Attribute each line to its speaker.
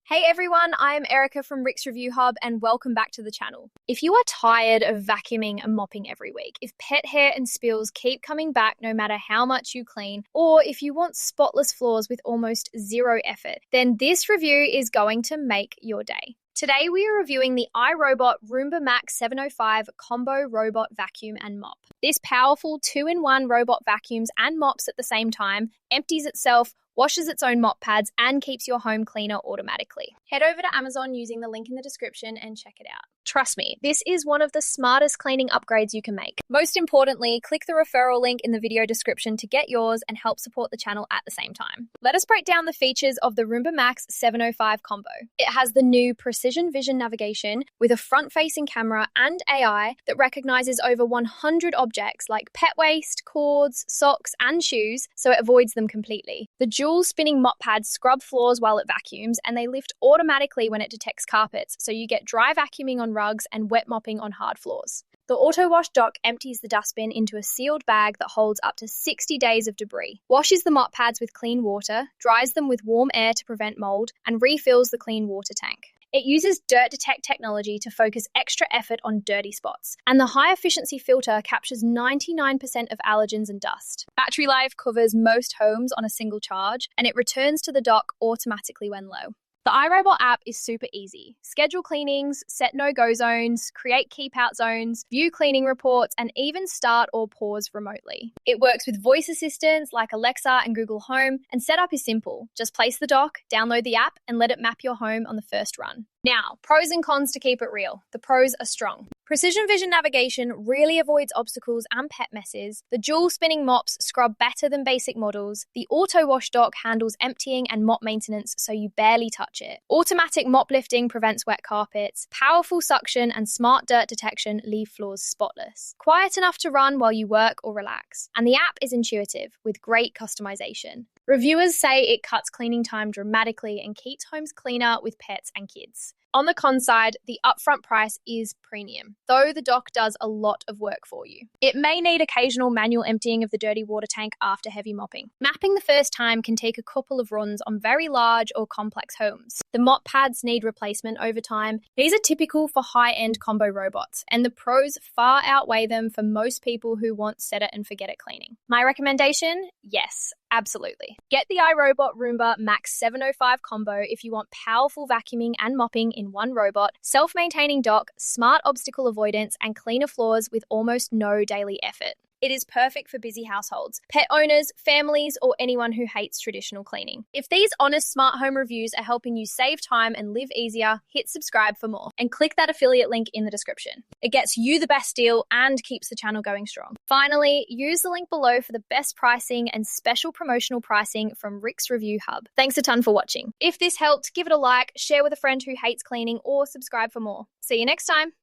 Speaker 1: Hey everyone, I'm Erica from Rick's Review Hub and welcome back to the channel. If you are tired of vacuuming and mopping every week, if pet hair and spills keep coming back no matter how much you clean, or if you want spotless floors with almost zero effort, then this review is going to make your day. Today we are reviewing the iRobot Roomba Max 705 Combo Robot Vacuum and Mop. This powerful 2-in-1 robot vacuums and mops at the same time, empties itself, washes its own mop pads, and keeps your home cleaner automatically. Head over to Amazon using the link in the description and check it out. Trust me, this is one of the smartest cleaning upgrades you can make. Most importantly, click the referral link in the video description to get yours and help support the channel at the same time. Let us break down the features of the Roomba Max 705 combo. It has the new PrecisionVision Navigation with a front-facing camera and AI that recognizes over 100 objects like pet waste, cords, socks, and shoes, so it avoids them completely. The dual spinning mop pads scrub floors while it vacuums, and they lift automatically when it detects carpets, so you get dry vacuuming on rugs and wet mopping on hard floors. The AutoWash dock empties the dustbin into a sealed bag that holds up to 60 days of debris, washes the mop pads with clean water, dries them with warm air to prevent mold, and refills the clean water tank. It uses Dirt Detect technology to focus extra effort on dirty spots, and the high-efficiency filter captures 99% of allergens and dust. Battery life covers most homes on a single charge, and it returns to the dock automatically when low. The iRobot app is super easy. Schedule cleanings, set no-go zones, create keep-out zones, view cleaning reports, and even start or pause remotely. It works with voice assistants like Alexa and Google Home, and setup is simple. Just place the dock, download the app, and let it map your home on the first run. Now, pros and cons to keep it real. The pros are strong. PrecisionVision Navigation really avoids obstacles and pet messes. The dual spinning mops scrub better than basic models. The AutoWash dock handles emptying and mop maintenance so you barely touch it. Automatic mop lifting prevents wet carpets. Powerful suction and smart dirt detection leave floors spotless. Quiet enough to run while you work or relax. And the app is intuitive with great customization. Reviewers say it cuts cleaning time dramatically and keeps homes cleaner with pets and kids. On the con side, the upfront price is premium, though the dock does a lot of work for you. It may need occasional manual emptying of the dirty water tank after heavy mopping. Mapping the first time can take a couple of runs on very large or complex homes. The mop pads need replacement over time. These are typical for high-end combo robots, and the pros far outweigh them for most people who want set-it-and-forget-it cleaning. My recommendation? Yes, absolutely. Get the iRobot Roomba Max 705 combo if you want powerful vacuuming and mopping in one robot, self-maintaining dock, smart obstacle avoidance, and cleaner floors with almost no daily effort. It is perfect for busy households, pet owners, families, or anyone who hates traditional cleaning. If these honest smart home reviews are helping you save time and live easier, hit subscribe for more and click that affiliate link in the description. It gets you the best deal and keeps the channel going strong. Finally, use the link below for the best pricing and special promotional pricing from Rick's Review Hub. Thanks a ton for watching. If this helped, give it a like, share with a friend who hates cleaning, or subscribe for more. See you next time.